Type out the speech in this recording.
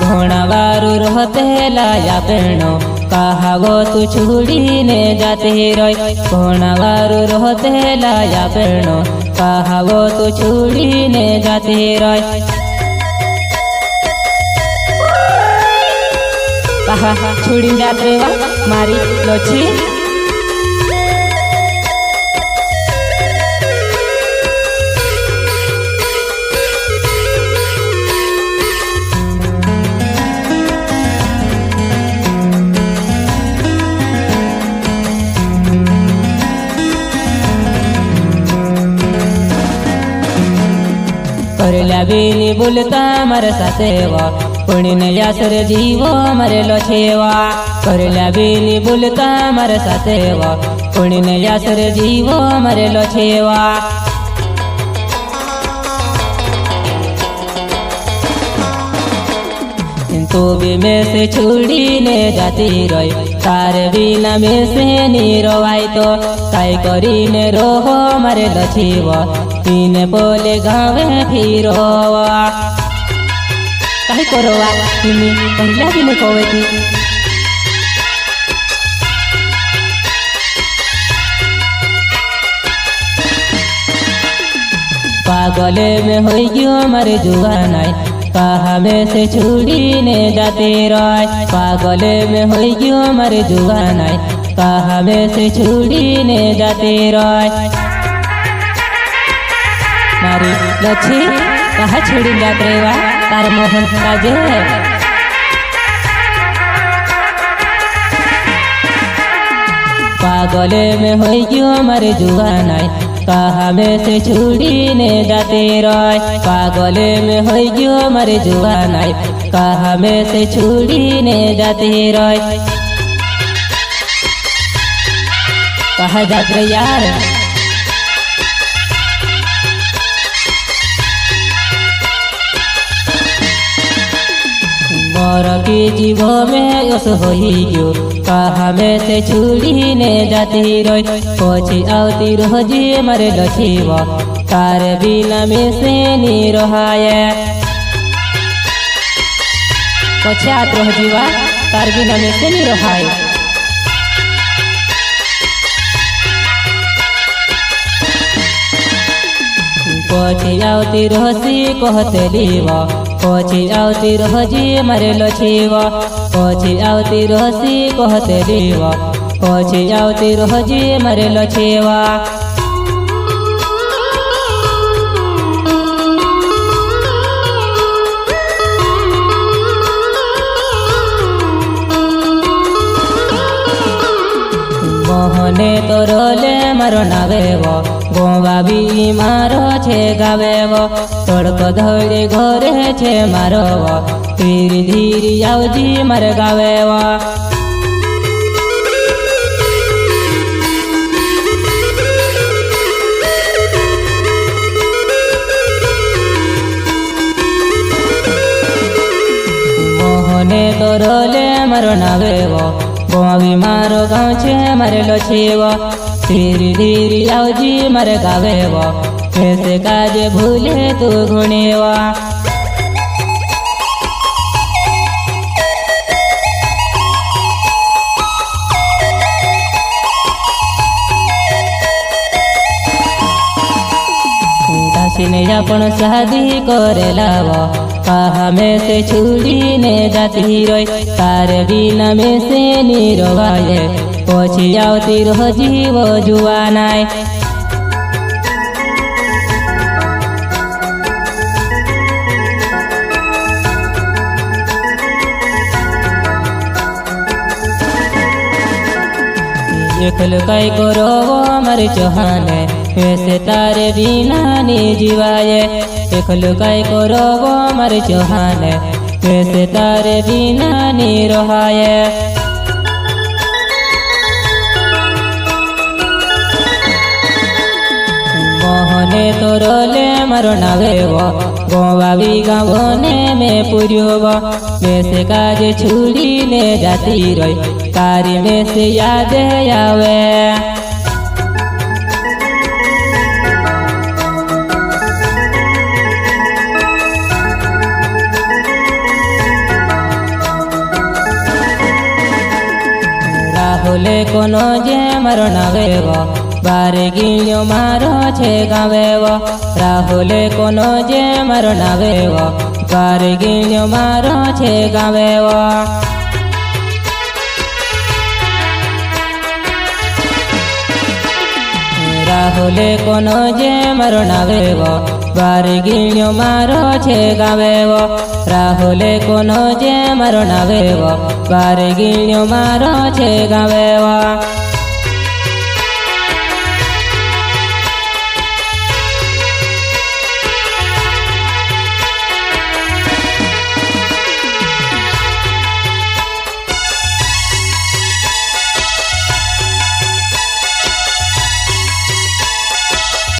घोड़ा बारू रहते लाया पेणो कहावो तू छुड़ी ने जाते रही। घोड़ा बारू रहते लाया पेणो कहावो तू छुड़ी ने जाते रही। कहा छुड़ी जाते वा मारी लोची करला बेनी बोलता मर सातेवा पुण्य ने यासर जीवो मरे लो छेवा। करला बेनी बोलता मर सातेवा पुण्य ने यासर जीवो मरे लो छेवा। तू भी में से छुड़ी ने जाती रही तार बिना में से नी रोवाई तो काई करी ने रोहो मरे लछीवा। तीन बोले गावे फिरोवा काई करोवा तुमी पहिला दिन कोवे थी। पागले में होई गयो मरे जुआनाई कहा में से छुड़ी ने जाते रही। पागले में होई गयो मरे जुआनाई कहा में से छुड़ी ने जाते रही। मारी लच्छी कहा छुड़ी जाते वा तार मोहन काजे पागले में होई गयो मरे जुआनाई कहा में से छुड़ी ने जाते रही। पागले में होई गयो मरे जुआनाई कहा में से छुड़ी ने जाते रही। कहा जात रे यार मोर के जीव में यस होई गयो कहा में से छुड़ी ने जाती रही। पछी आती रोजी मरे लछीवा तार बिना में से नी रहाये। पछी आत रोजीवा तार बिना में से नी रहाये। पछी आती रोजी कहते लीवा पछी आती रोजी मरे लछीवा। पछी आती रोजी कहते लीवा पछी आती रोजी मरे लछीवा। मोहने तो रोले मारो नावेव गोवा भी मारो छे गावेव तड़क धड़े घरे छे मारव धीरे धीरे आवजी मर गावेव। मोहने तो रोले मारो नावेव गोवा भी मारो गाँव छे मरे लो छेवा। धीरे धीरे आवजी मर गावेव कैसे काजे भूले तू घुनेवा। दासिने अपन शादी करे लावा कहा में से छुड़ी ने जाती रही। तार बिना में से नी रोवाये पछी आवती रोजी वो जुआनाई। एकल काई करो वो मर चौहाने वैसे तारे बिना नी जीवाये। एकल काई करो वो मर चौहाने वैसे तारे बिना नी रहाये। मोहने तो रोले मरो नावेव गोवा भी गाँवने में पुरियोव वैसे काजे छुड़ी ने जाती रही तारी में से याद आवे। રાહુલે કોનો જે મારો નાવેવો બારે ગીણ્યો મારો છે ગાવેવો રાહુલે કોનો જે મારો નાવેવો બારે ગીણ્યો મારો છે ગાવેવો રાહુલે કોનો જે મારો નાવેવો બારે ગીણ્યો મારો છે ગાવેવો રાહુલે કોનો જે મારો નાવેવો બારે ગીણ્યો મારો છે ગાવેવો